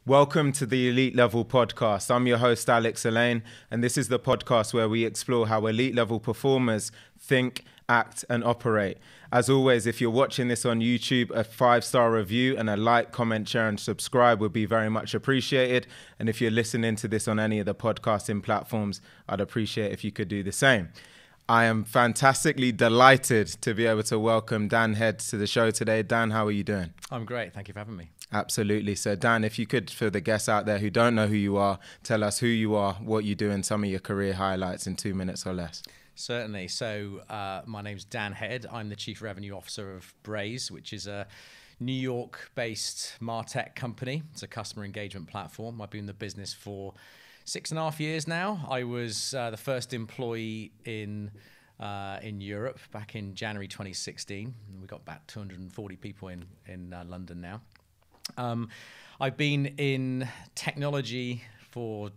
Welcome to the Elite Level Podcast. I'm your host, Alex Elaine, and this is the podcast where we explore how elite level performers think, act, and operate. As always, if you're watching this on YouTube, a 5-star review and a like, comment, share, and subscribe would be very much appreciated. And if you're listening to this on any of the podcasting platforms, I'd appreciate if you could do the same. I am fantastically delighted to be able to welcome Dan Head to the show today. Dan, how are you doing? I'm great. Thank you for having me. Absolutely. So Dan, if you could, for the guests out there who don't know who you are, tell us who you are, what you do, and some of your career highlights in 2 minutes or less. Certainly. So my name's Dan Head. I'm the Chief Revenue Officer of Braze, which is a New York-based MarTech company. It's a customer engagement platform. I've been in the business for 6.5 years now. I was the first employee in Europe back in January 2016. We've got about 240 people in London now. I've been in technology for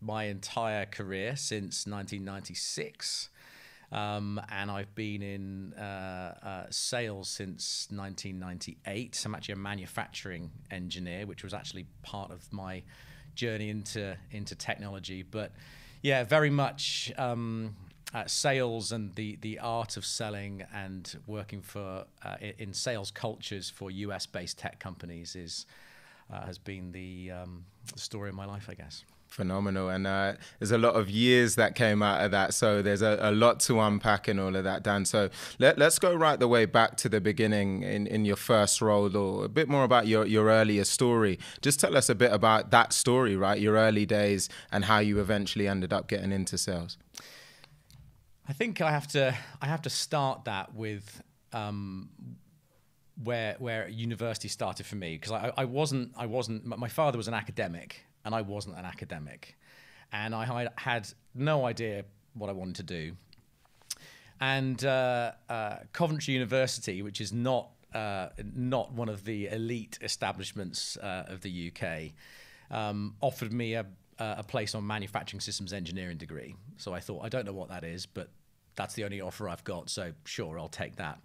my entire career since 1996, and I've been in sales since 1998. I'm actually a manufacturing engineer, which was actually part of my journey into technology. But yeah, very much sales and the art of selling and working for in sales cultures for US-based tech companies has been the story of my life, I guess. Phenomenal. And there's a lot of years that came out of that. So there's a lot to unpack in all of that, Dan. So let's go right the way back to the beginning in your first role, or a bit more about your earlier story. Just tell us a bit about that story, right? Your early days and how you eventually ended up getting into sales. I think I have to start that with where university started for me, because I wasn't. My father was an academic, and I wasn't an academic, and I had no idea what I wanted to do. And Coventry University, which is not one of the elite establishments of the UK, offered me a place on manufacturing systems engineering degree. So I thought, I don't know what that is, but that's the only offer I've got, so sure, I'll take that.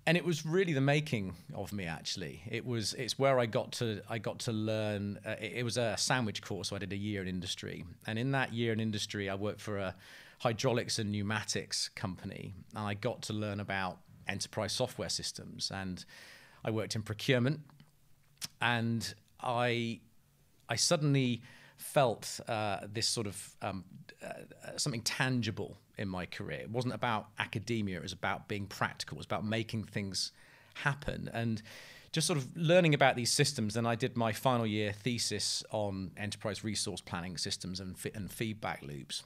And it was really the making of me, actually. It's where I got to learn. It was a sandwich course, so I did a year in industry. And in that year in industry, I worked for a hydraulics and pneumatics company, and I got to learn about enterprise software systems. And I worked in procurement, and I suddenly felt this sort of something tangible in my career. It wasn't about academia, it was about being practical, it was about making things happen and just sort of learning about these systems. And I did my final year thesis on enterprise resource planning systems and feedback loops.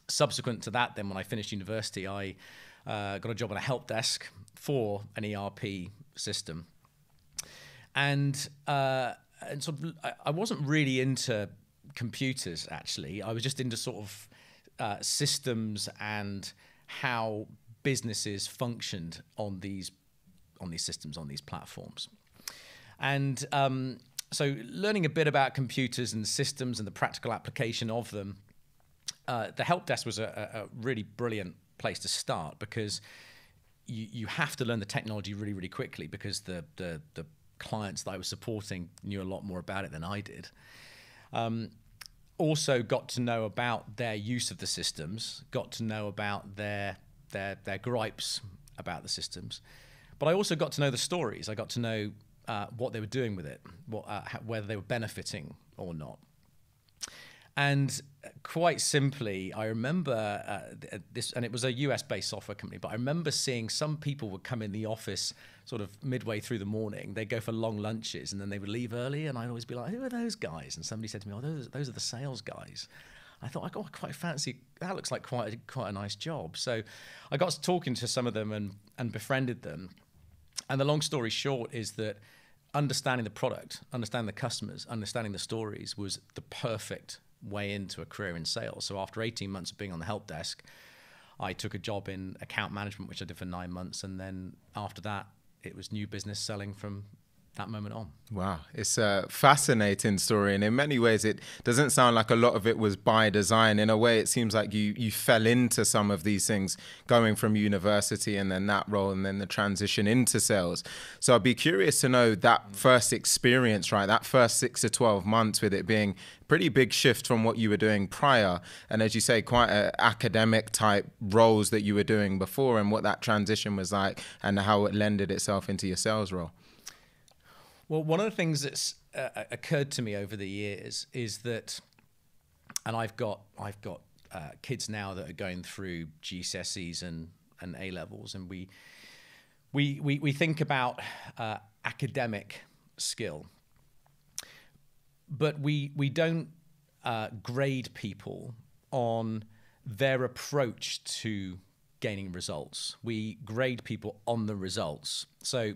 Subsequent to that, then when I finished university, I got a job on a help desk for an ERP system. And sort of, I wasn't really into computers, actually. I was just into sort of systems and how businesses functioned on these systems, on these platforms. And so learning a bit about computers and systems and the practical application of them, the help desk was a really brilliant place to start, because you have to learn the technology really, really quickly, because the clients that I was supporting knew a lot more about it than I did. Also got to know about their use of the systems, got to know about their gripes about the systems. But I also got to know the stories. I got to know what they were doing with it, whether they were benefiting or not. And quite simply, I remember this, and it was a US-based software company, but I remember seeing some people would come in the office sort of midway through the morning. They'd go for long lunches, and then they would leave early, and I'd always be like, who are those guys? And somebody said to me, oh, those are the sales guys. I thought, I quite fancy, that looks like quite a nice job. So I got to talking to some of them and befriended them. And the long story short is that understanding the product, understanding the customers, understanding the stories was the perfect way into a career in sales. So after 18 months of being on the help desk, I took a job in account management, which I did for 9 months. And then after that, it was new business selling from that moment on. Wow, it's a fascinating story, and in many ways it doesn't sound like a lot of it was by design. In a way, it seems like you fell into some of these things going from university and then that role and then the transition into sales. So I'd be curious to know that first experience, right, that first 6 to 12 months, with it being a pretty big shift from what you were doing prior, and as you say, quite academic type roles that you were doing before, and what that transition was like and how it lended itself into your sales role. Well, one of the things that's occurred to me over the years is that, and I've got kids now that are going through GCSEs and A levels, and we think about academic skill, but we don't grade people on their approach to gaining results. We grade people on the results. So,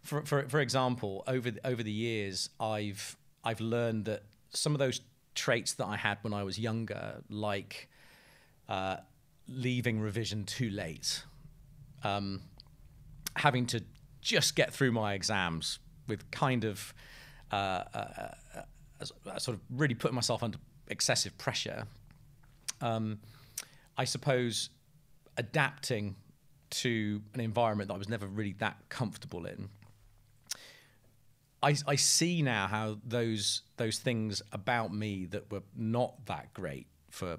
For example, over the years, I've learned that some of those traits that I had when I was younger, like leaving revision too late, having to just get through my exams with kind of sort of really putting myself under excessive pressure, I suppose adapting to an environment that I was never really that comfortable in. I see now how those things about me that were not that great for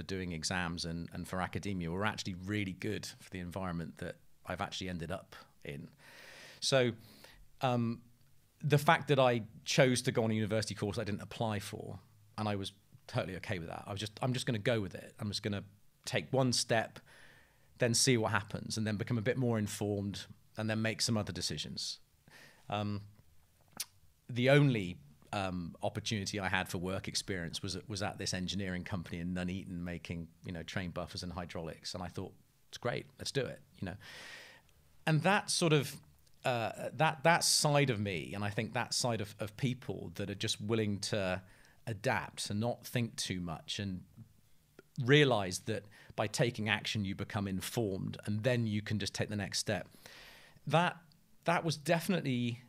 doing exams and for academia were actually really good for the environment that I've actually ended up in. So the fact that I chose to go on a university course I didn't apply for, and I was totally okay with that. I'm just going to go with it. I'm just going to take one step, then see what happens, and then become a bit more informed, and then make some other decisions. The only opportunity I had for work experience was at this engineering company in Nuneaton, making train buffers and hydraulics, and I thought, it's great, let's do it, And that sort of that side of me, and I think that side of people that are just willing to adapt and not think too much and realize that by taking action you become informed, and then you can just take the next step. That was definitely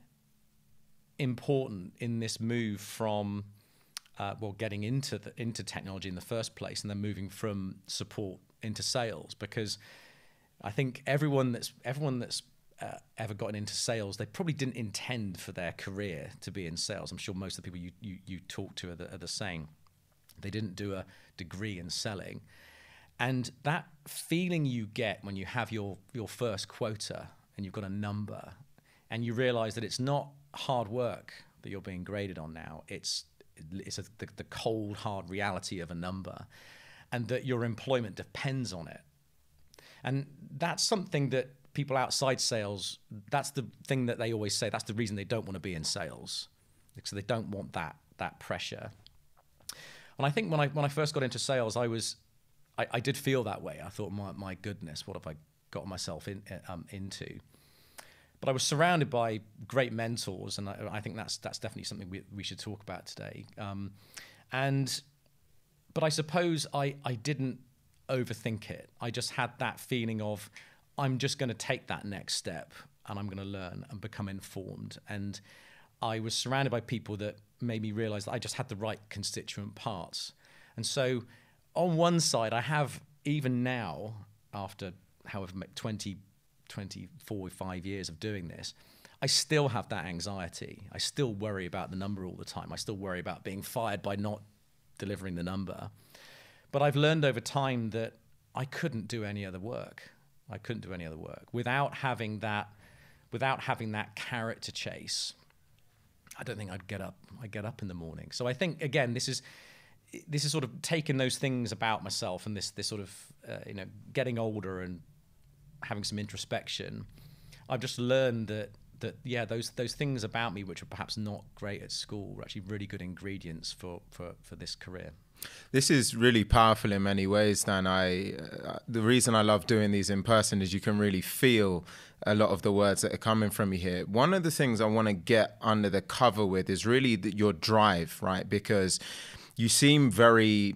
important in this move from getting into technology in the first place, and then moving from support into sales, because I think everyone that's ever gotten into sales, they probably didn't intend for their career to be in sales. I'm sure most of the people you talk to are the same. They didn't do a degree in selling, and that feeling you get when you have your first quota and you've got a number, and you realize that it's not hard work that you're being graded on now. It's the cold, hard reality of a number, and that your employment depends on it. And that's something that people outside sales, that's the thing that they always say, that's the reason they don't want to be in sales, because they don't want that pressure. And I think when I first got into sales, I did feel that way. I thought, my goodness, what have I got myself into? But I was surrounded by great mentors, and I think that's definitely something we should talk about today. But I suppose I didn't overthink it. I just had that feeling of, I'm just going to take that next step, and I'm going to learn and become informed. And I was surrounded by people that made me realize that I just had the right constituent parts. And so on one side, I have, even now, after however 24, 5 years of doing this, I still have that anxiety. I still worry about the number all the time. I still worry about being fired by not delivering the number. But I've learned over time that I couldn't do any other work. I couldn't do any other work without having that carrot to chase. I don't think I'd get up in the morning. So I think, again, this is sort of taking those things about myself, and this sort of getting older and having some introspection. I've just learned that those things about me which are perhaps not great at school were actually really good ingredients for this career. This is really powerful in many ways, Dan. The reason I love doing these in person is you can really feel a lot of the words that are coming from you here. One of the things I want to get under the cover with is really your drive, right? Because you seem very,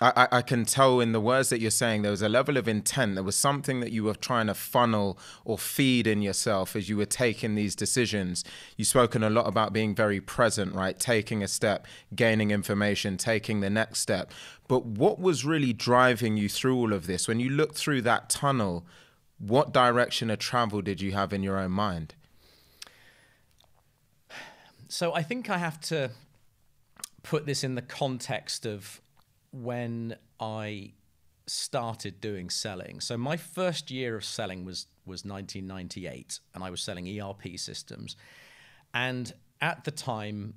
I can tell in the words that you're saying, there was a level of intent. There was something that you were trying to funnel or feed in yourself as you were taking these decisions. You've spoken a lot about being very present, right? Taking a step, gaining information, taking the next step. But what was really driving you through all of this? When you looked through that tunnel, what direction of travel did you have in your own mind? So I think I have to put this in the context of when I started doing selling. So my first year of selling was 1998, and I was selling ERP systems. And at the time,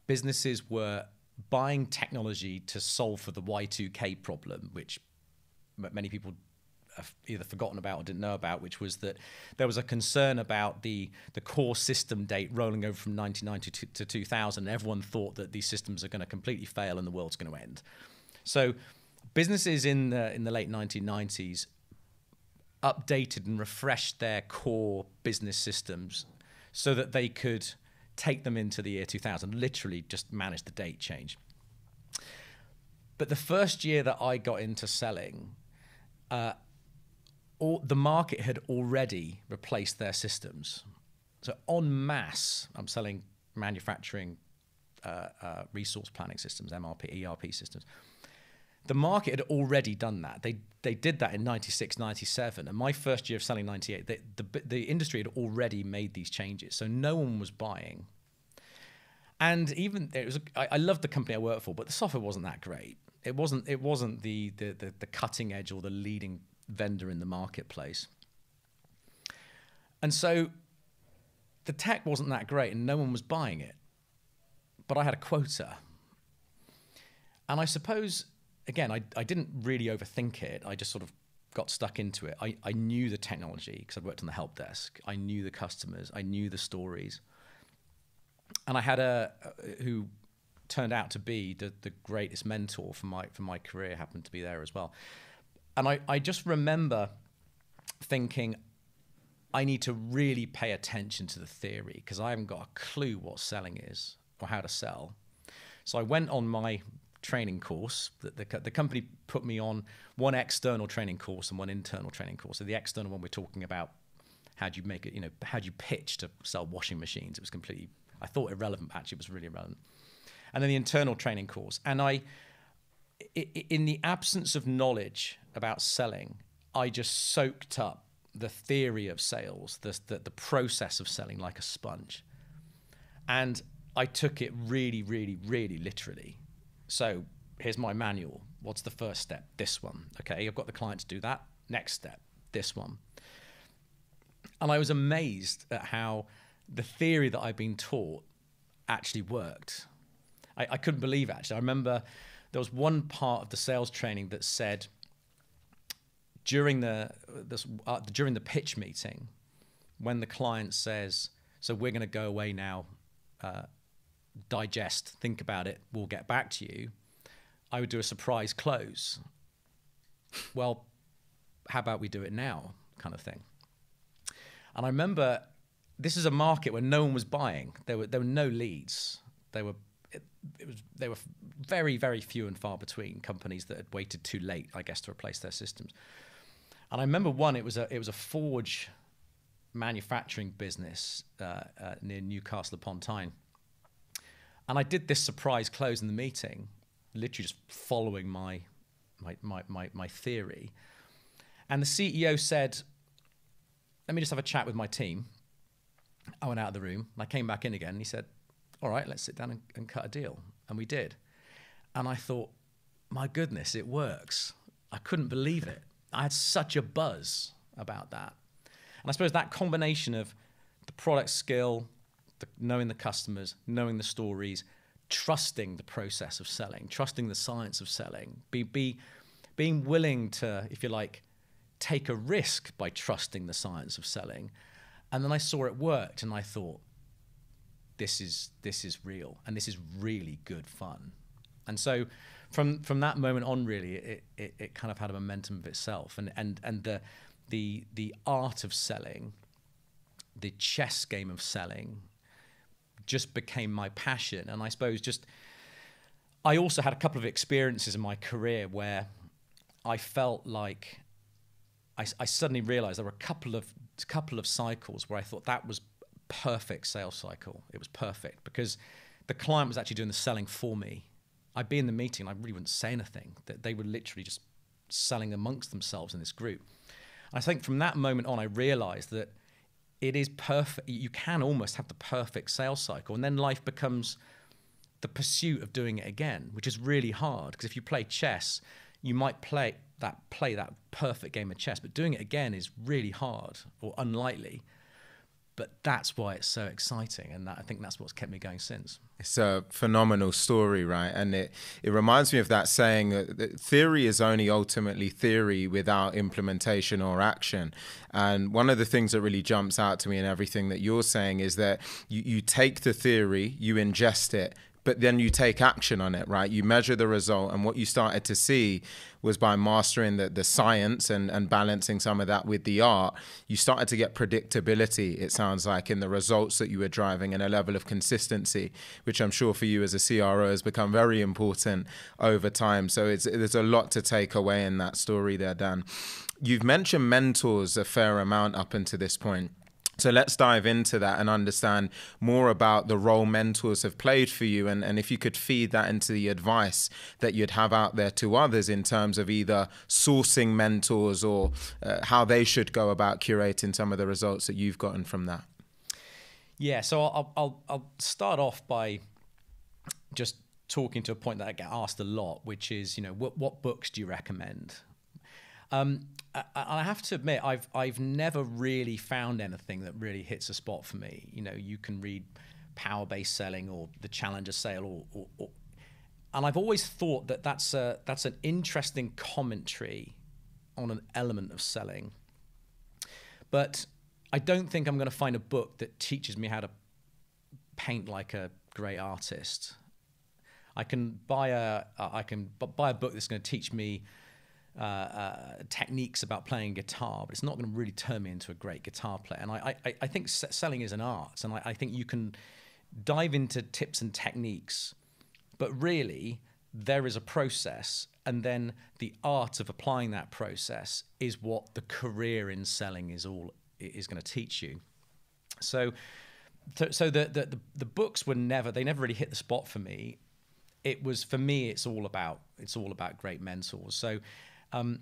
businesses were buying technology to solve for the Y2K problem, which many people have either forgotten about or didn't know about, which was that there was a concern about the core system date rolling over from 1990 to 2000. Everyone thought that these systems are going to completely fail and the world's going to end. So businesses in the late 1990s updated and refreshed their core business systems so that they could take them into the year 2000, literally just manage the date change. But the first year that I got into selling, the market had already replaced their systems. So en masse, I'm selling manufacturing resource planning systems, MRP, ERP systems. The market had already done that. They did that in 96, 97. And my first year of selling 98, the industry had already made these changes. So no one was buying. And even I loved the company I worked for, but the software wasn't that great. It wasn't the cutting edge or the leading vendor in the marketplace. And so the tech wasn't that great and no one was buying it. But I had a quota. And I suppose, again, I didn't really overthink it. I just sort of got stuck into it. I knew the technology because I'd worked on the help desk. I knew the customers. I knew the stories. And I had who turned out to be the greatest mentor for my career, happened to be there as well. And I just remember thinking, I need to really pay attention to the theory because I haven't got a clue what selling is or how to sell. So I went on my training course. The company put me on one external training course and one internal training course. So the external one, we're talking about how do you make it, how do you pitch to sell washing machines? It was completely, I thought irrelevant, actually it was really irrelevant. And then the internal training course. And in the absence of knowledge about selling, I just soaked up the theory of sales, the process of selling like a sponge. And I took it really, really, really literally. So here's my manual. What's the first step? This one. Okay, I've got the client to do that. Next step, this one. And I was amazed at how the theory that I'd been taught actually worked. I couldn't believe it, actually. I remember there was one part of the sales training that said during the pitch meeting, when the client says, so we're going to go away now, digest, think about it, we'll get back to you, I would do a surprise close. Well, how about we do it now, kind of thing. And I remember this is a market where no one was buying. There were no leads. They were very, very few and far between companies that had waited too late, I guess, to replace their systems. And I remember one. It was a forge manufacturing business near Newcastle upon Tyne. And I did this surprise close in the meeting, literally just following my theory. And the CEO said, "Let me just have a chat with my team." I went out of the room and I came back in again. And he said, "All right, let's sit down and cut a deal." And we did. And I thought, my goodness, it works. I couldn't believe it. I had such a buzz about that. And I suppose that combination of the product skill, knowing the customers, knowing the stories, trusting the process of selling, trusting the science of selling, being willing to, if you like, take a risk by trusting the science of selling. And then I saw it worked and I thought, this is real and this is really good fun. And so from that moment on, really, it kind of had a momentum of itself. And the art of selling, the chess game of selling, just became my passion. And I suppose just I also had a couple of experiences in my career where I felt like I suddenly realized there were a couple of cycles where I thought that was perfect sales cycle. It was perfect because the client was actually doing the selling for me. I'd be in the meeting and I really wouldn't say anything. That they were literally just selling amongst themselves in this group. I think from that moment on, I realized that it is perfect. You can almost have the perfect sales cycle, and then life becomes the pursuit of doing it again, which is really hard. Because if you play chess, you might play that perfect game of chess, but doing it again is really hard or unlikely. But that's why it's so exciting, and I think that's what's kept me going since. It's a phenomenal story, right? And it reminds me of that saying that theory is only ultimately theory without implementation or action. And one of the things that really jumps out to me in everything that you're saying is that you take the theory, you ingest it, but then you take action on it, right? You measure the result, and what you started to see was by mastering the science and balancing some of that with the art, you started to get predictability, it sounds like, in the results that you were driving, and a level of consistency, which I'm sure for you as a CRO has become very important over time. So there's a lot to take away in that story there, Dan. You've mentioned mentors a fair amount up until this point. So let's dive into that and understand more about the role mentors have played for you, and if you could feed that into the advice that you'd have out there to others in terms of either sourcing mentors or how they should go about curating some of the results that you've gotten from that. Yeah, so I'll start off by just talking to a point that I get asked a lot, which is, what books do you recommend? I have to admit, I've never really found anything that really hits a spot for me. You can read Power-Based Selling or The Challenger Sale, and I've always thought that that's an interesting commentary on an element of selling. But I don't think I'm going to find a book that teaches me how to paint like a great artist. I can buy a book that's going to teach me techniques about playing guitar, but it's not going to really turn me into a great guitar player. And I think selling is an art, and I think you can dive into tips and techniques, but really there is a process, and then the art of applying that process is what the career in selling is going to teach you. So the books were never really hit the spot for me. It was, for me, it's all about great mentors. So and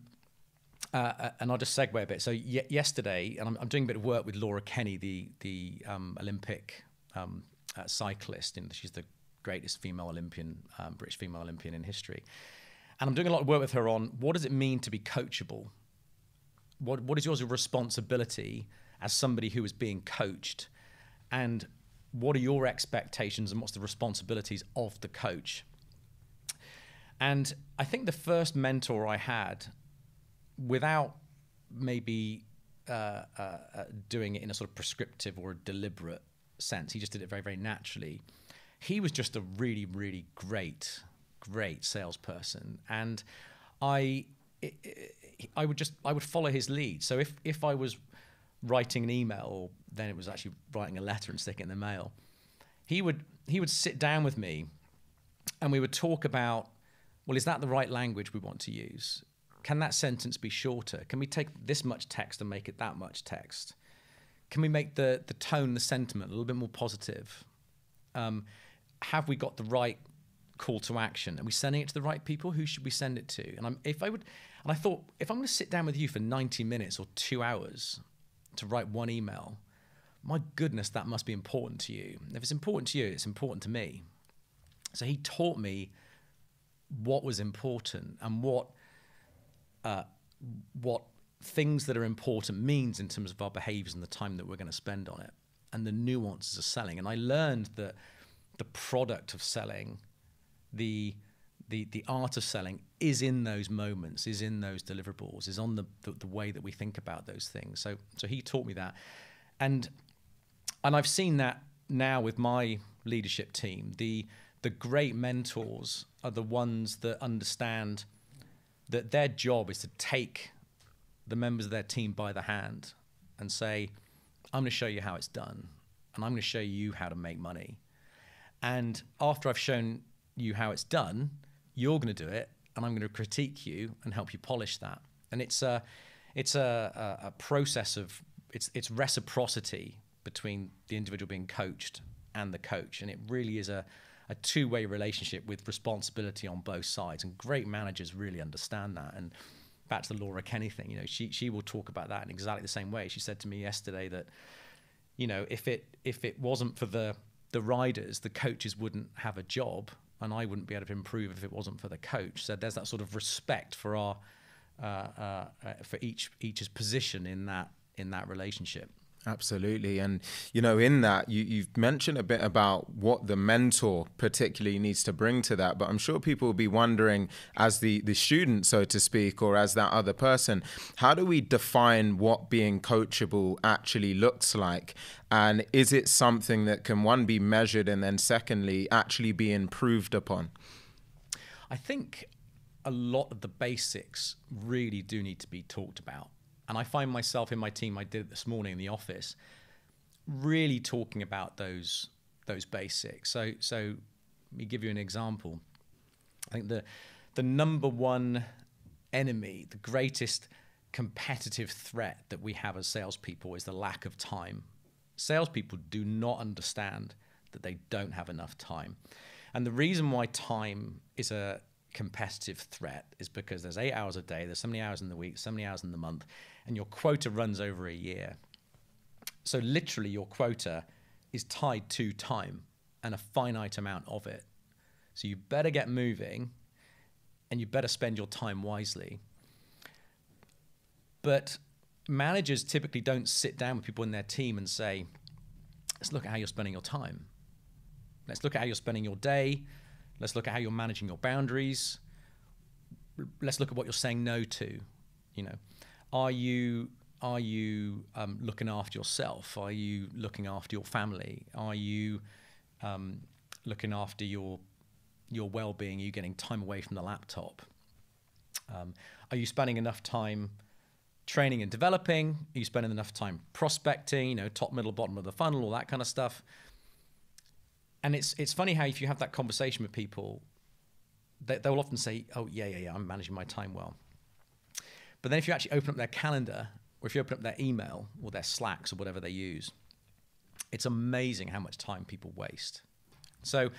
I'll just segue a bit. So yesterday, and I'm doing a bit of work with Laura Kenny, the Olympic cyclist, and she's the greatest female Olympian, British female Olympian in history. And I'm doing a lot of work with her on what does it mean to be coachable? What is your responsibility as somebody who is being coached? And what are your expectations, and what's the responsibilities of the coach? And I think the first mentor I had, without maybe doing it in a sort of prescriptive or a deliberate sense, he just did it very, very naturally. He was just a really, really great salesperson, and I would follow his lead. So if I was writing an email, or then it was actually writing a letter and sticking it in the mail, he would sit down with me, and we would talk about, well, is that the right language we want to use? Can that sentence be shorter? Can we take this much text and make it that much text? Can we make the tone, the sentiment a little bit more positive? Have we got the right call to action? Are we sending it to the right people? Who should we send it to? And I thought, if I'm going to sit down with you for 90 minutes or 2 hours to write one email, my goodness, that must be important to you. If it's important to you, it's important to me. So he taught me what was important, and what things that are important means in terms of our behaviors and the time that we're going to spend on it, and the nuances of selling. And I learned that the product of selling, the art of selling, is in those moments, is in those deliverables, is on the way that we think about those things. So he taught me that, and I've seen that now with my leadership team. The great mentors are the ones that understand that their job is to take the members of their team by the hand and say, I'm going to show you how it's done, and I'm going to show you how to make money. And after I've shown you how it's done. You're going to do it, and I'm going to critique you and help you polish that. And it's a process of it's reciprocity between the individual being coached and the coach, and it really is a two-way relationship with responsibility on both sides. And great managers really understand that. And back to the Laura Kenny thing, she will talk about that in exactly the same way. She said to me yesterday that, if it wasn't for the riders, the coaches wouldn't have a job, and I wouldn't be able to improve if it wasn't for the coach. So there's that sort of respect for our for each's position in that relationship. Absolutely. And, in that, you've mentioned a bit about what the mentor particularly needs to bring to that. But I'm sure people will be wondering, as the student, so to speak, or as that other person, how do we define what being coachable actually looks like? And is it something that can, one, be measured, and then secondly, actually be improved upon? I think a lot of the basics really do need to be talked about. And I find myself in my team, I did it this morning in the office, really talking about those basics. So let me give you an example. I think the number one enemy, the greatest competitive threat that we have as salespeople is the lack of time. Salespeople do not understand that they don't have enough time. And the reason why time is a competitive threat is because there's 8 hours a day, there's so many hours in the week, so many hours in the month, and your quota runs over a year. So literally your quota is tied to time and a finite amount of it. So you better get moving, and you better spend your time wisely. But managers typically don't sit down with people in their team and say, let's look at how you're spending your time. Let's look at how you're spending your day. Let's look at how you're managing your boundaries. Let's look at what you're saying no to. Are you looking after yourself? Are you looking after your family? Are you looking after your well-being? Are you getting time away from the laptop? Are you spending enough time training and developing? Are you spending enough time prospecting? Top, middle, bottom of the funnel, all that kind of stuff. And it's funny how if you have that conversation with people, they'll often say, oh, yeah, I'm managing my time well. But then if you actually open up their calendar, or if you open up their email or their Slacks or whatever they use, it's amazing how much time people waste. So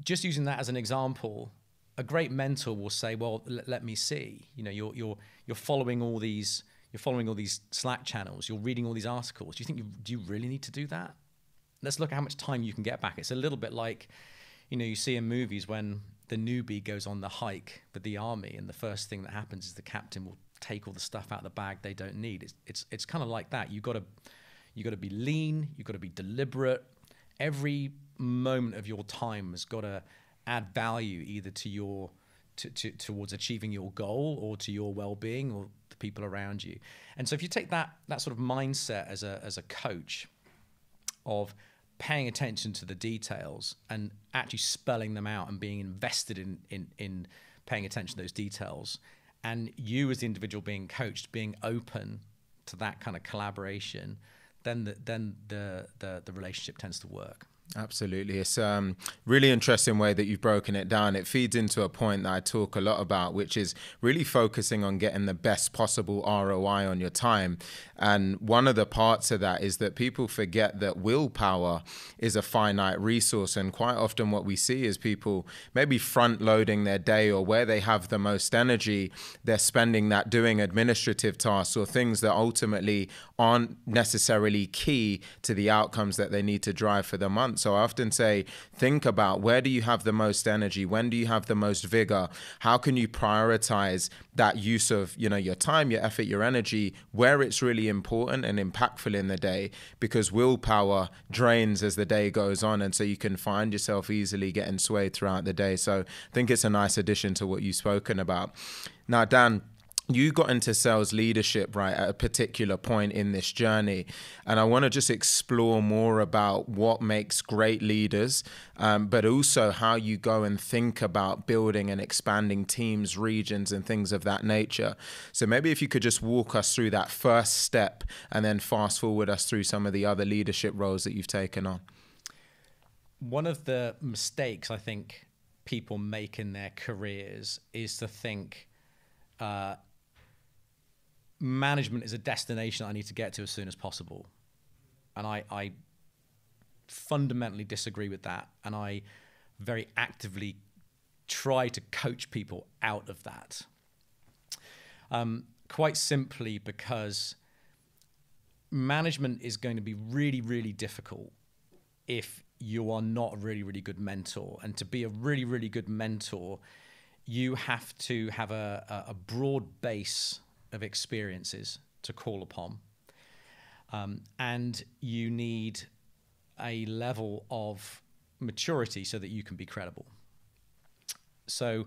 just using that as an example, a great mentor will say, well, let me see. You're following all these Slack channels, you're reading all these articles. Do you really need to do that? Let's look at how much time you can get back. It's a little bit like, you see in movies when the newbie goes on the hike with the army, and the first thing that happens is the captain will take all the stuff out of the bag they don't need. It's kind of like that. You got to be lean. You got to be deliberate. Every moment of your time has got to add value either to towards achieving your goal, or to your well-being, or the people around you. And so if you take that sort of mindset as a coach of paying attention to the details and actually spelling them out and being invested in paying attention to those details, and you as the individual being coached being open to that kind of collaboration, then the relationship tends to work. Absolutely. It's a really interesting way that you've broken it down. It feeds into a point that I talk a lot about, which is really focusing on getting the best possible ROI on your time. And one of the parts of that is that people forget that willpower is a finite resource. And quite often what we see is people maybe front loading their day, or where they have the most energy, they're spending that doing administrative tasks or things that ultimately aren't necessarily key to the outcomes that they need to drive for the month. So I often say, think about, where do you have the most energy? When do you have the most vigor? How can you prioritize that use of, your time, your effort, your energy, where it's really important and impactful in the day? Because willpower drains as the day goes on. And so you can find yourself easily getting swayed throughout the day. So I think it's a nice addition to what you've spoken about. Now, Dan, you got into sales leadership, right, at a particular point in this journey. And I want to just explore more about what makes great leaders, but also how you go and think about building and expanding teams, regions, and things of that nature. So maybe if you could just walk us through that first step and then fast forward us through some of the other leadership roles that you've taken on. One of the mistakes I think people make in their careers is to think management is a destination I need to get to as soon as possible. And I fundamentally disagree with that. And I very actively try to coach people out of that. Quite simply because management is going to be really, really difficult if you are not a really, really good mentor. And to be a really, really good mentor, you have to have a broad base of experiences to call upon. And you need a level of maturity so that you can be credible. So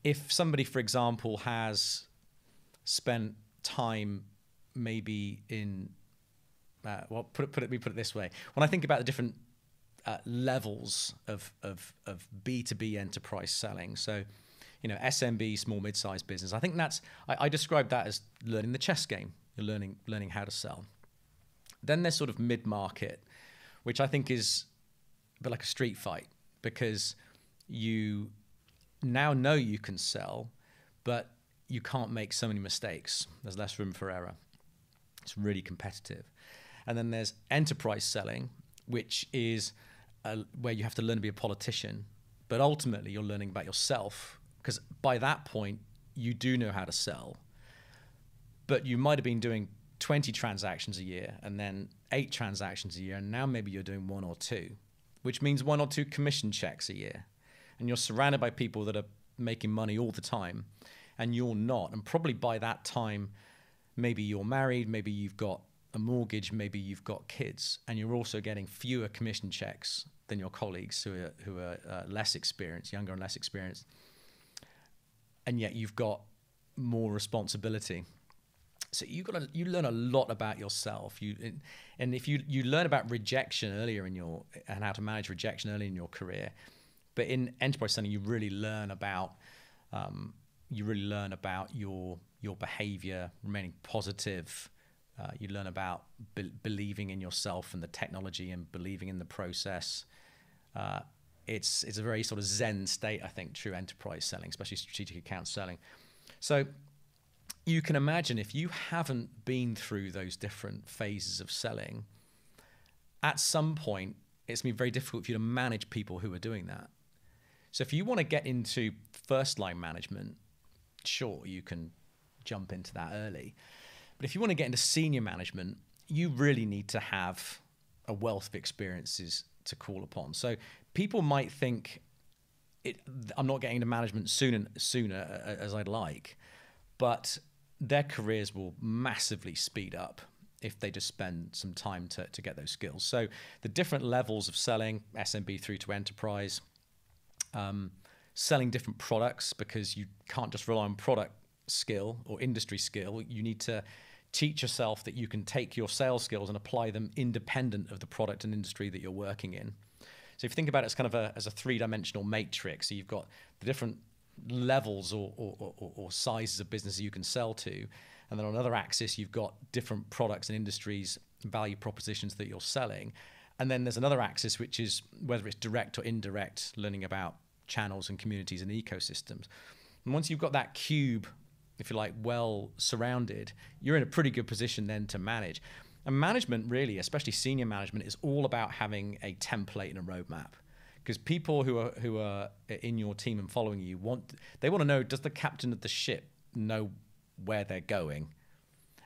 if somebody, for example, has spent time maybe in, well, let me put it this way. When I think about the different levels of B2B enterprise selling, so, you know, SMB, small, mid-sized business, I think I describe that as learning the chess game. You're learning how to sell. Then there's sort of mid-market, which I think is a bit like a street fight, because you now know you can sell, but you can't make so many mistakes. There's less room for error. It's really competitive. And then there's enterprise selling, which is where you have to learn to be a politician, but ultimately you're learning about yourself, because by that point, you do know how to sell, but you might have been doing 20 transactions a year and then 8 transactions a year, and now maybe you're doing 1 or 2, which means 1 or 2 commission checks a year. And you're surrounded by people that are making money all the time, and you're not. And probably by that time, maybe you're married, maybe you've got a mortgage, maybe you've got kids, and you're also getting fewer commission checks than your colleagues who are less experienced, younger and less experienced. And yet you've got more responsibility. So you learn a lot about yourself. And if you learn about rejection earlier and how to manage rejection early in your career, but in enterprise selling, you really learn about your behavior, remaining positive. You learn about believing in yourself and the technology and believing in the process. It's a very sort of Zen state, I think, true enterprise selling, especially strategic account selling. So you can imagine if you haven't been through those different phases of selling, at some point, it's going to be very difficult for you to manage people who are doing that. So if you want to get into first line management, sure, you can jump into that early. But if you want to get into senior management, you really need to have a wealth of experiences to call upon. So people might think, I'm not getting into management sooner as I'd like, but their careers will massively speed up if they just spend some time to get those skills. So the different levels of selling, SMB through to enterprise, selling different products, because you can't just rely on product skill or industry skill. You need to teach yourself that you can take your sales skills and apply them independent of the product and industry that you're working in. So if you think about it as kind of as a 3-dimensional matrix, so you've got the different levels or sizes of business you can sell to, and then on another axis you've got different products and industries, value propositions that you're selling, and then there's another axis which is whether it's direct or indirect, learning about channels and communities and ecosystems. And once you've got that cube, if you like, well surrounded, you're in a pretty good position then to manage. And management really, especially senior management, is all about having a template and a roadmap. Because people who are in your team and following you want to know, does the captain of the ship know where they're going?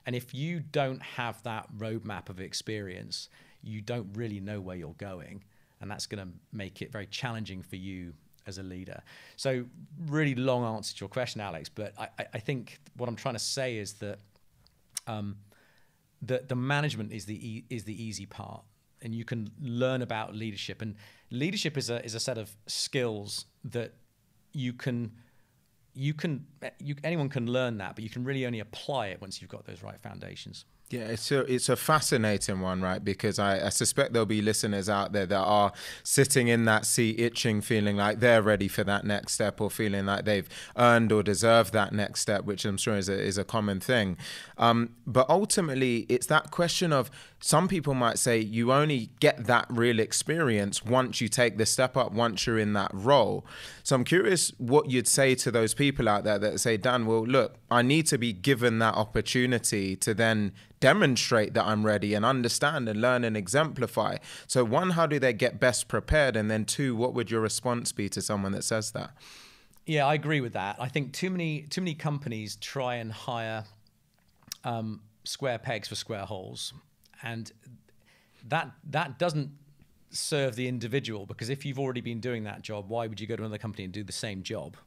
And if you don't have that roadmap of experience, you don't really know where you're going, and that's going to make it very challenging for you as a leader. So really long answer to your question, Alex, but I think what I'm trying to say is that the management is the easy part, and you can learn about leadership. And leadership is a set of skills that anyone can learn that, but you can really only apply it once you've got those right foundations. Yeah, it's a fascinating one, right? Because I suspect there'll be listeners out there that are sitting in that seat itching, feeling like they're ready for that next step, or feeling like they've earned or deserved that next step, which I'm sure is a common thing. But ultimately, it's that question of, some people might say you only get that real experience once you take the step up, once you're in that role. So I'm curious what you'd say to those people out there that say, Dan, well, look, I need to be given that opportunity to then demonstrate that I'm ready and understand and learn and exemplify. So one, how do they get best prepared? And then two, what would your response be to someone that says that? Yeah, I agree with that. I think too many companies try and hire square pegs for square holes, and that doesn't serve the individual, because if you've already been doing that job, why would you go to another company and do the same job?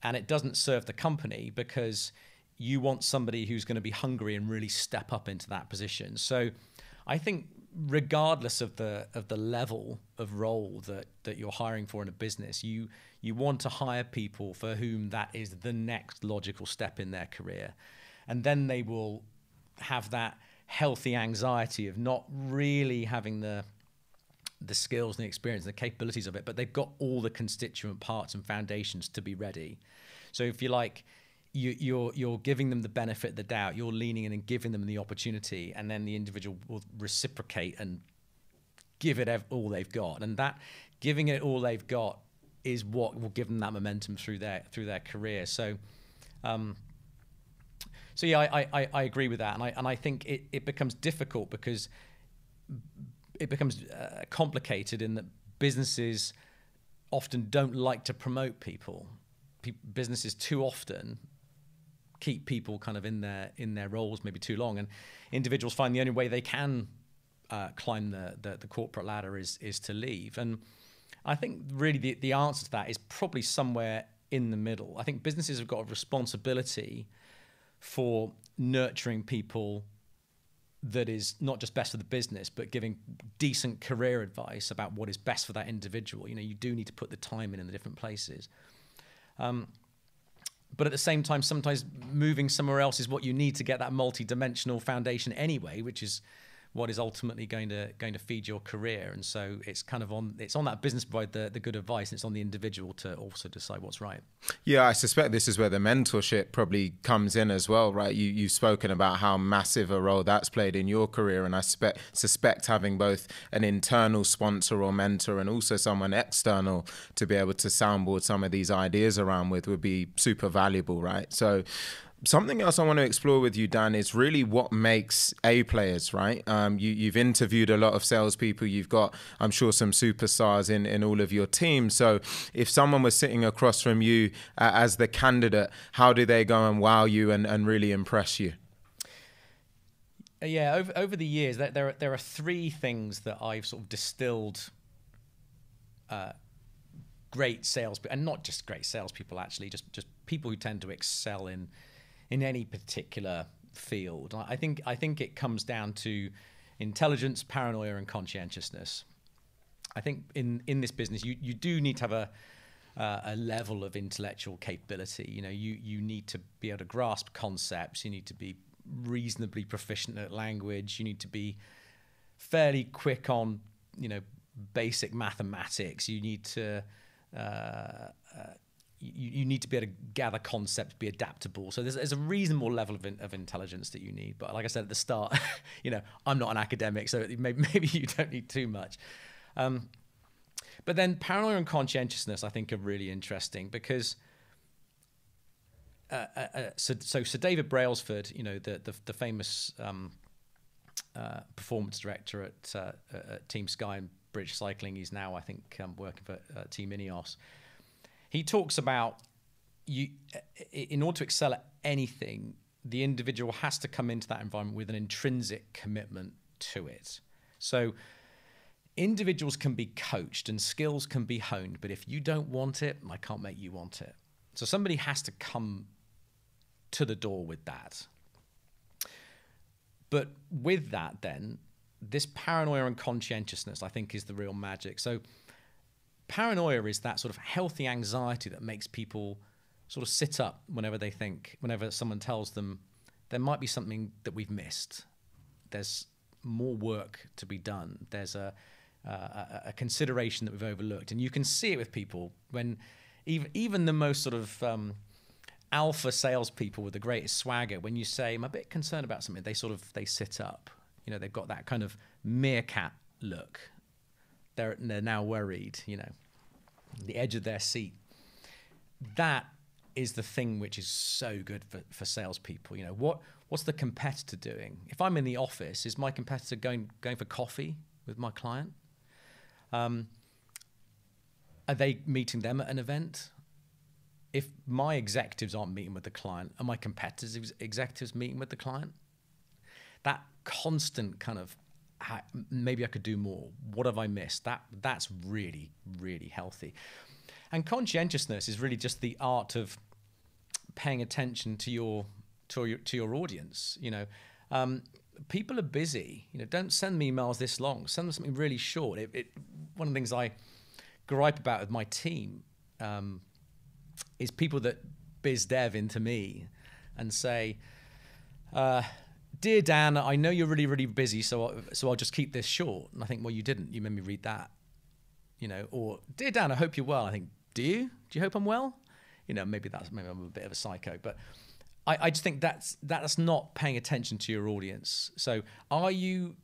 And it doesn't serve the company, because you want somebody who's going to be hungry and really step up into that position. So I think regardless of the level of role that you're hiring for in a business, you want to hire people for whom that is the next logical step in their career. And then they will have that healthy anxiety of not really having the skills and the experience and the capabilities of it, but they've got all the constituent parts and foundations to be ready. So if you like, you're giving them the benefit of the doubt, you're leaning in and giving them the opportunity, and then the individual will reciprocate and give it all they've got. And that giving it all they've got is what will give them that momentum through their career. So yeah, I agree with that, and I think it becomes difficult because it becomes complicated in that businesses often don't like to promote people. Businesses too often keep people kind of in their roles maybe too long, and individuals find the only way they can climb the corporate ladder is to leave. And I think really the answer to that is probably somewhere in the middle. I think businesses have got a responsibility for nurturing people that is not just best for the business, but giving decent career advice about what is best for that individual. You know, you do need to put the time in the different places. But at the same time, sometimes moving somewhere else is what you need to get that multi-dimensional foundation anyway, which is what is ultimately going to feed your career. And so it's kind of on that business to provide the good advice, and it's on the individual to also decide what's right. Yeah, I suspect this is where the mentorship probably comes in as well, right? You've spoken about how massive a role that's played in your career, and I suspect having both an internal sponsor or mentor and also someone external to be able to soundboard some of these ideas around with would be super valuable, right? So something else I want to explore with you, Dan, is really what makes A players, right? You've interviewed a lot of salespeople. You've got, I'm sure, some superstars in all of your teams. So if someone was sitting across from you as the candidate, how do they go and wow you and really impress you? Yeah, over the years, there are three things that I've sort of distilled great salespeople, and not just great salespeople, actually, just people who tend to excel in any particular field. I think it comes down to intelligence, paranoia, and conscientiousness. I think in this business, you do need to have a level of intellectual capability. You know, you need to be able to grasp concepts. You need to be reasonably proficient at language. You need to be fairly quick on, basic mathematics. You need to you need to be able to gather concepts, be adaptable. So there's a reasonable level of intelligence that you need. But like I said at the start, I'm not an academic, so maybe you don't need too much. But then paranoia and conscientiousness, I think, are really interesting because so David Brailsford, the famous performance director at Team Sky and British Cycling, he's now, I think, working for Team Ineos. He talks about in order to excel at anything, the individual has to come into that environment with an intrinsic commitment to it. So individuals can be coached and skills can be honed, but if you don't want it, I can't make you want it. So somebody has to come to the door with that. But with that, then, this paranoia and conscientiousness, I think, is the real magic. So paranoia is that sort of healthy anxiety that makes people sort of sit up whenever someone tells them there might be something that we've missed. There's more work to be done. There's a consideration that we've overlooked. And you can see it with people when even the most sort of alpha salespeople with the greatest swagger, when you say, I'm a bit concerned about something, they sit up. You know, they've got that kind of meerkat look. They're now worried, you know, the edge of their seat. That is the thing which is so good for salespeople. You know, what's the competitor doing? If I'm in the office, is my competitor going for coffee with my client? Are they meeting them at an event? If my executives aren't meeting with the client, are my competitors' executives meeting with the client? That constant kind of, maybe I could do more. What have I missed? That's really, really healthy. And conscientiousness is really just the art of paying attention to your audience. You know, people are busy. You know, don't send me emails this long. Send them something really short. One of the things I gripe about with my team is people that biz dev into me and say, "Dear Dan, I know you're really, really busy, so I'll just keep this short." And I think, well, you didn't. You made me read that. You know, or "Dear Dan, I hope you're well." I think, do you? Do you hope I'm well? You know, maybe I'm a bit of a psycho, but I just think that's not paying attention to your audience. So are you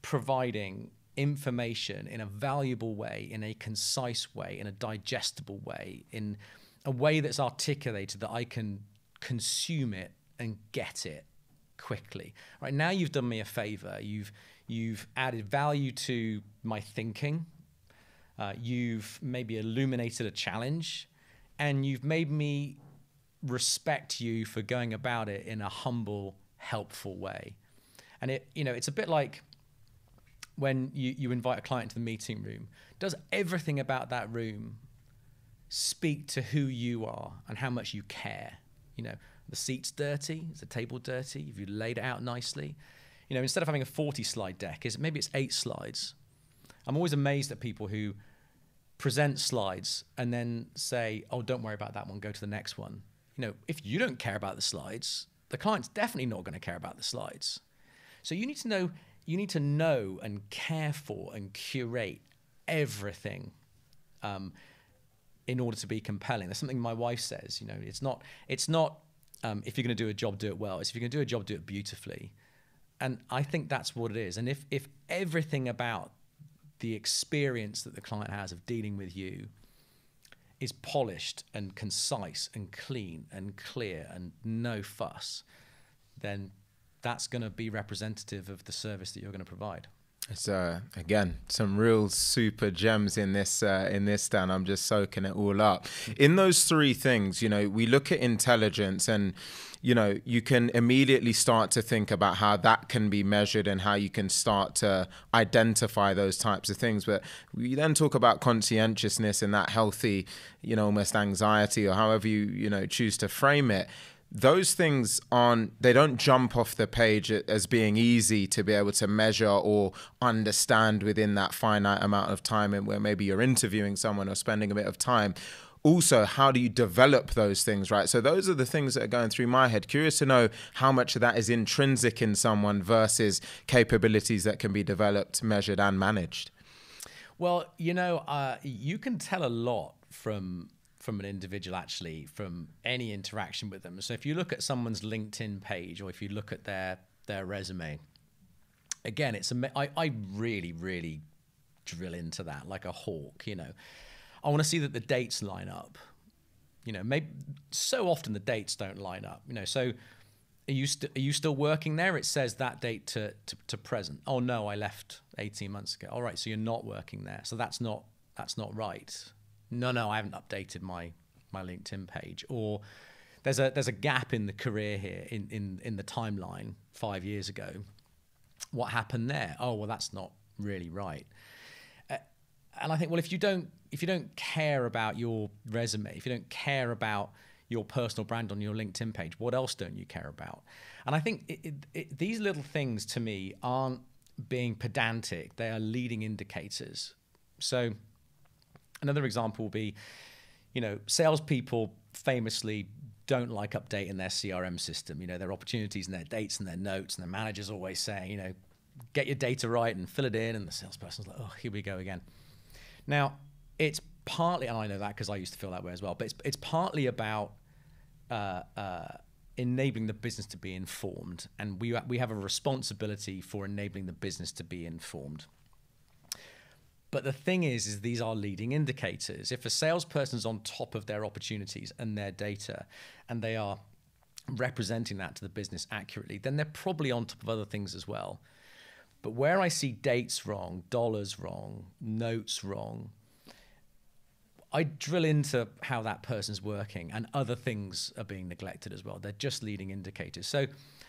providing information in a valuable way, in a concise way, in a digestible way, in a way that's articulated that I can consume it and get it quickly? Right now, you've done me a favor. You've added value to my thinking. You've maybe illuminated a challenge, and you've made me respect you for going about it in a humble, helpful way. And it's a bit like when you invite a client to the meeting room. Does everything about that room speak to who you are and how much you care? You know, the seat's dirty, is the table dirty? Have you laid it out nicely? You know, instead of having a 40-slide deck, maybe it's 8 slides. I'm always amazed at people who present slides and then say, "Oh, don't worry about that one, go to the next one." You know, if you don't care about the slides, the client's definitely not going to care about the slides. So you need to know and care for and curate everything in order to be compelling. That's something my wife says. You know, it's not if you're going to do a job, do it well. It's if you're going to do a job, do it beautifully. And I think that's what it is. And if everything about the experience that the client has of dealing with you is polished and concise and clean and clear and no fuss, then that's going to be representative of the service that you're going to provide. It's again some real super gems in this Dan. I'm just soaking it all up. In those 3 things, you know, we look at intelligence, and you know, you can immediately start to think about how that can be measured and how you can start to identify those types of things. But we then talk about conscientiousness and that healthy, you know, almost anxiety, or however you know choose to frame it. Those things they don't jump off the page as being easy to be able to measure or understand within that finite amount of time, and where maybe you're interviewing someone or spending a bit of time. Also, how do you develop those things, right? So those are the things that are going through my head. Curious to know how much of that is intrinsic in someone versus capabilities that can be developed, measured, and managed. Well, you know, you can tell a lot from an individual, actually, from any interaction with them. So if you look at someone's LinkedIn page, or if you look at their resume, again, I really, really drill into that like a hawk. You know, I want to see that the dates line up. You know, maybe so often the dates don't line up. You know, so are you still working there? It says that date to present. Oh no, I left 18 months ago. All right, so you're not working there. So that's not right. No, I haven't updated my LinkedIn page. Or there's a gap in the career here in the timeline 5 years ago. What happened there? Oh, well, that's not really right. And I think, well, if you don't care about your resume, if you don't care about your personal brand on your LinkedIn page, what else don't you care about? And I think these little things to me aren't being pedantic. They are leading indicators. So another example will be, you know, salespeople famously don't like updating their CRM system, you know, their opportunities and their dates and their notes, and the manager's always saying, you know, get your data right and fill it in, and the salesperson's like, oh, here we go again. Now, it's partly, and I know that because I used to feel that way as well, but it's partly about enabling the business to be informed, and we have a responsibility for enabling the business to be informed. But the thing is these are leading indicators. If a salesperson's on top of their opportunities and their data, and they are representing that to the business accurately, then they're probably on top of other things as well. But where I see dates wrong, dollars wrong, notes wrong, I drill into how that person's working, and other things are being neglected as well. They're just leading indicators. So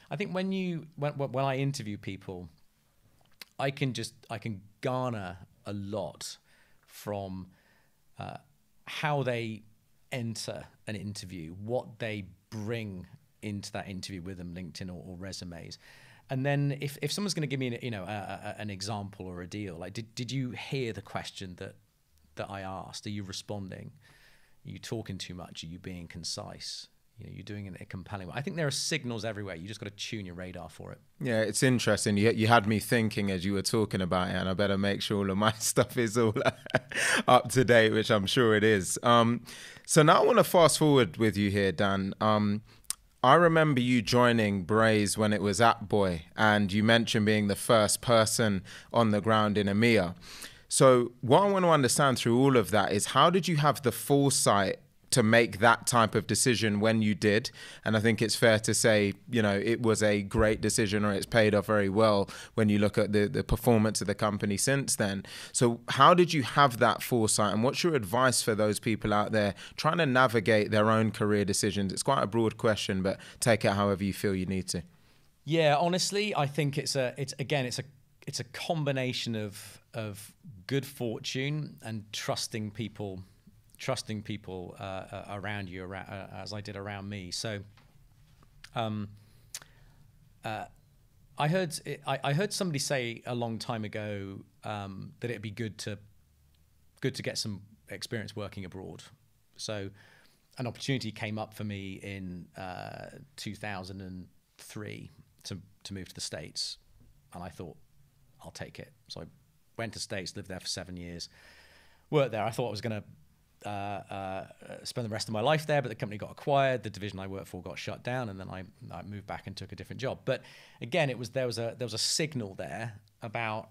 I think when I interview people, I can garner a lot from how they enter an interview, what they bring into that interview with them, LinkedIn or resumes. And then if someone's going to give me an example or a deal, like did you hear the question that I asked? Are you responding? Are you talking too much? Are you being concise? You know, you're doing it in a compelling way. I think there are signals everywhere. You just got to tune your radar for it. Yeah, it's interesting. You had me thinking as you were talking about it, and I better make sure all of my stuff is all up to date, which I'm sure it is. So now I want to fast forward with you here, Dan. I remember you joining Braze when it was Boy, and you mentioned being the first person on the ground in EMEA. So what I want to understand through all of that is, how did you have the foresight to make that type of decision when you did? And I think it's fair to say, you know, it was a great decision, or it's paid off very well when you look at the performance of the company since then. So how did you have that foresight, and what's your advice for those people out there trying to navigate their own career decisions? It's quite a broad question, but take it however you feel you need to. Yeah, honestly, I think it's a combination of good fortune and trusting people around you, as I did around me. So, I heard somebody say a long time ago that it'd be good to get some experience working abroad. So, an opportunity came up for me in 2003 to move to the States, and I thought, I'll take it. So I went to States, lived there for 7 years, worked there. I thought I was going to spend the rest of my life there, but the company got acquired. The division I worked for got shut down, and then I moved back and took a different job. But again, there was a signal there about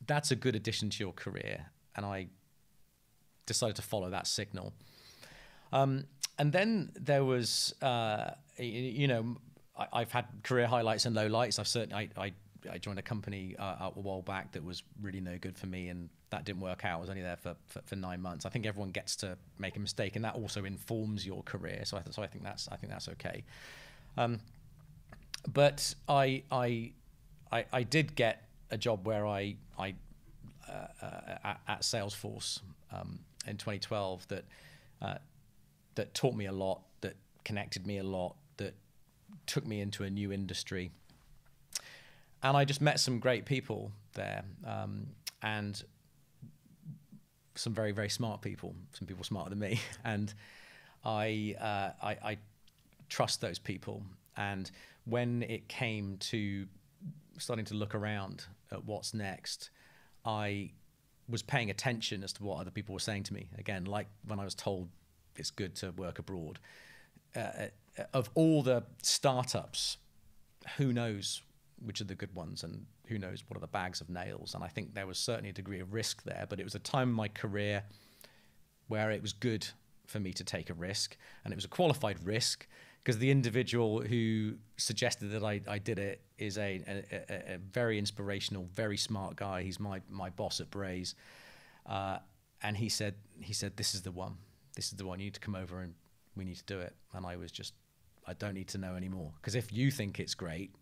that's a good addition to your career, and I decided to follow that signal. And then there was, I've had career highlights and lowlights. I joined a company a while back that was really no good for me, and that didn't work out. I was only there for 9 months. I think everyone gets to make a mistake, and that also informs your career. So I think that's okay. But I did get a job where I at Salesforce in 2012 that taught me a lot, that connected me a lot, that took me into a new industry. And I just met some great people there, and some very, very smart people, some people smarter than me. And I trust those people. And when it came to starting to look around at what's next, I was paying attention as to what other people were saying to me. Again, like when I was told it's good to work abroad. Of all the startups, who knows which are the good ones, and who knows what are the bags of nails. And I think there was certainly a degree of risk there, but it was a time in my career where it was good for me to take a risk, and it was a qualified risk because the individual who suggested that I did it is a very inspirational, very smart guy. He's my boss at Braze, and he said this is the one, you need to come over and we need to do it. And I was just, I don't need to know anymore, because if you think it's great,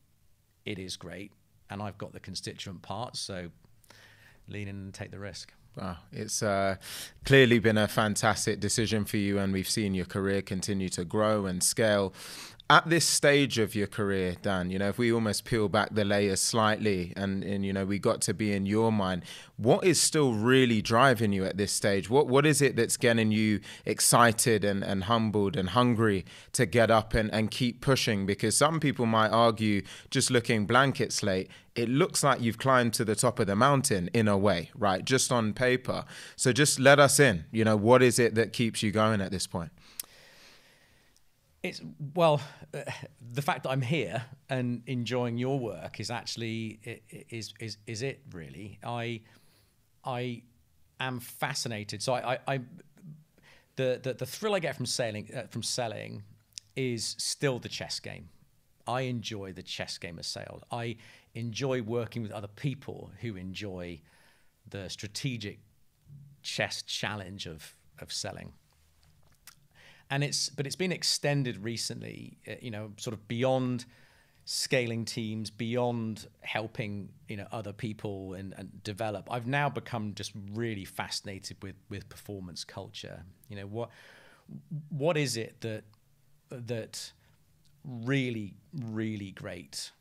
it is great, and I've got the constituent parts, so lean in and take the risk. Wow, it's clearly been a fantastic decision for you, and we've seen your career continue to grow and scale. At this stage of your career, Dan, if we almost peel back the layers slightly and we got to be in your mind, what is still really driving you at this stage? What is it that's getting you excited and humbled and hungry to get up and keep pushing? Because some people might argue, just looking blanket slate, it looks like you've climbed to the top of the mountain in a way, right? Just on paper. So just let us in, what is it that keeps you going at this point? The fact that I'm here and enjoying your work is actually is it really. I am fascinated. So the thrill I get from selling is still the chess game. I enjoy the chess game of sales. I enjoy working with other people who enjoy the strategic chess challenge of selling. But it's been extended recently, sort of beyond scaling teams, beyond helping, other people and develop. I've now become just really fascinated with performance culture. What is it that really, really great?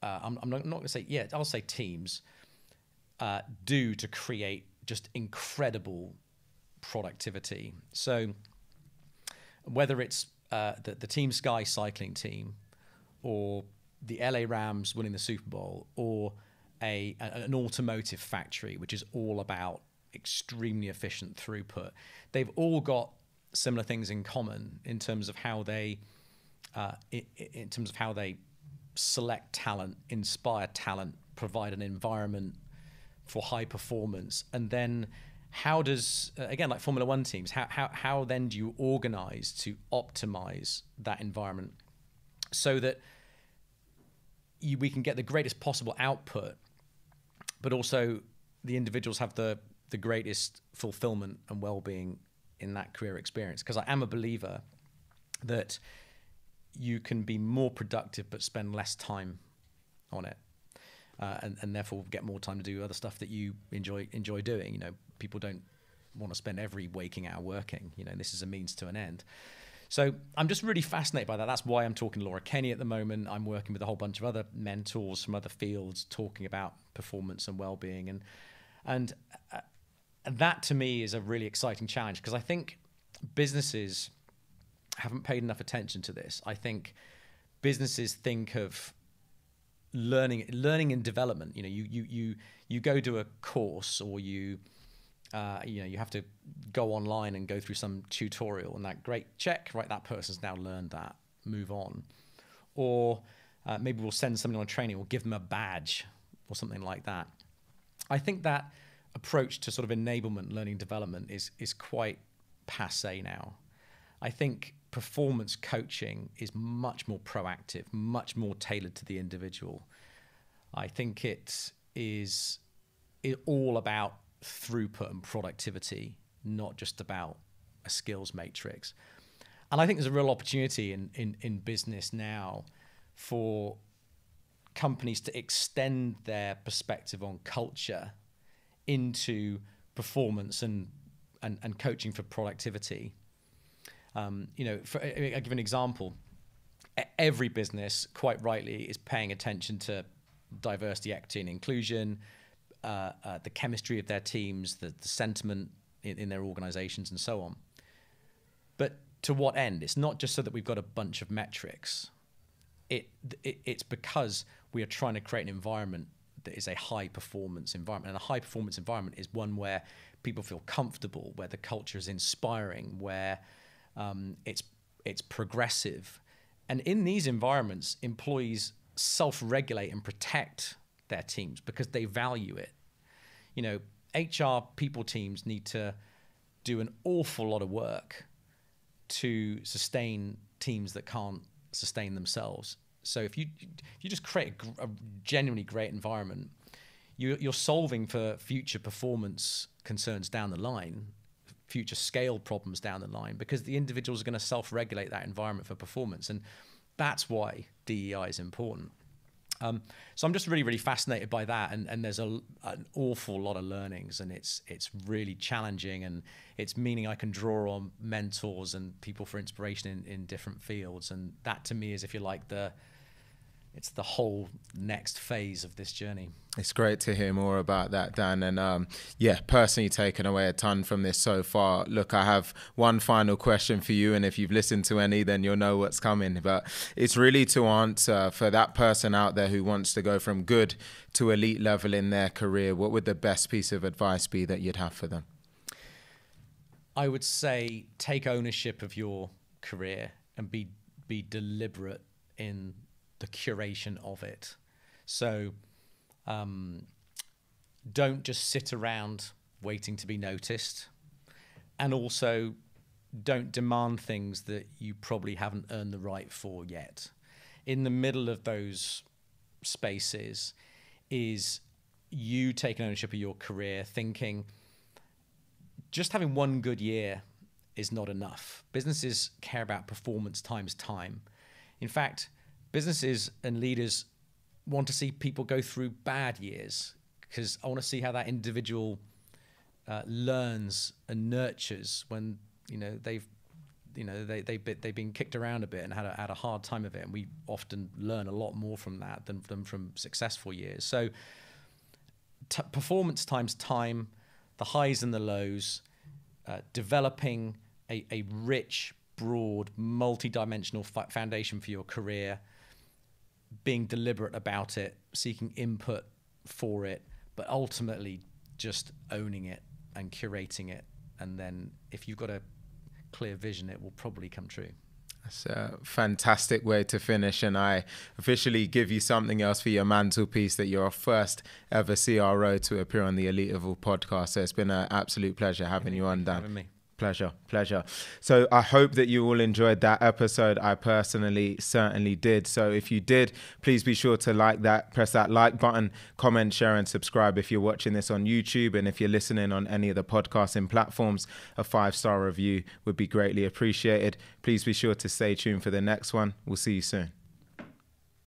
I'm not going to say, I'll say teams do to create just incredible productivity. So whether it's the Team Sky cycling team or the LA Rams winning the Super Bowl or an automotive factory, which is all about extremely efficient throughput, they've all got similar things in common in terms of how they select talent, inspire talent, provide an environment for high performance, and then how does, again, like Formula One teams, how then do you organize to optimize that environment so that we can get the greatest possible output, but also the individuals have the greatest fulfillment and well-being in that career experience? Because I am a believer that you can be more productive but spend less time on it, and therefore get more time to do other stuff that you enjoy doing. People don't want to spend every waking hour working. This is a means to an end. So I'm just really fascinated by that. That's why I'm talking to Laura Kenny at the moment. I'm working with a whole bunch of other mentors from other fields talking about performance and well-being. And that to me is a really exciting challenge, because I think businesses haven't paid enough attention to this. I think businesses think of learning and development. You go to a course, or you have to go online and go through some tutorial, and that great check, right? That person's now learned that, move on. Or maybe we'll send somebody on a training, or give them a badge or something like that. I think that approach to sort of enablement, learning, development is quite passé now. I think performance coaching is much more proactive, much more tailored to the individual. I think it is all about throughput and productivity, not just about a skills matrix. And I think there's a real opportunity in business now for companies to extend their perspective on culture into performance and coaching for productivity. I'll give an example. Every business, quite rightly, is paying attention to diversity, equity, and inclusion, the chemistry of their teams, the sentiment in their organizations, and so on. But to what end? It's not just so that we've got a bunch of metrics. It's because we are trying to create an environment that is a high-performance environment. And a high-performance environment is one where people feel comfortable, where the culture is inspiring, where it's progressive. And in these environments, employees self-regulate and protect their teams because they value it. HR people teams need to do an awful lot of work to sustain teams that can't sustain themselves. So if you just create a genuinely great environment, you're solving for future performance concerns down the line, future scale problems down the line, because the individuals are going to self-regulate that environment for performance. And that's why DEI is important. So I'm just really, really fascinated by that, and there's an awful lot of learnings, and it's really challenging, and it's meaning I can draw on mentors and people for inspiration in different fields, and that to me is, if you like, it's the whole next phase of this journey. It's great to hear more about that, Dan. And personally taken away a ton from this so far. Look, I have one final question for you. And if you've listened to any, then you'll know what's coming. But it's really to answer for that person out there who wants to go from good to elite level in their career. What would the best piece of advice be that you'd have for them? I would say take ownership of your career and be deliberate in the curation of it. So don't just sit around waiting to be noticed, and also don't demand things that you probably haven't earned the right for yet. In the middle of those spaces is you taking ownership of your career, thinking just having one good year is not enough. Businesses care about performance times time. In fact, businesses and leaders want to see people go through bad years, because I want to see how that individual learns and nurtures when they've been kicked around a bit and had a hard time of it, and we often learn a lot more from that than from successful years. So performance times time, the highs and the lows, developing a rich, broad, multi-dimensional foundation for your career, being deliberate about it, seeking input for it, but ultimately just owning it and curating it. And then if you've got a clear vision, it will probably come true. That's a fantastic way to finish. And I officially give you something else for your mantelpiece, that you're our first ever CRO to appear on the Elite Level podcast. So it's been an absolute pleasure having you on, Dan. Having me. Pleasure. So I hope that you all enjoyed that episode. I personally certainly did. So if you did, please be sure to like that, press that like button, comment, share, and subscribe if you're watching this on YouTube. And if you're listening on any of the podcasting platforms, a 5-star review would be greatly appreciated. Please be sure to stay tuned for the next one. We'll see you soon.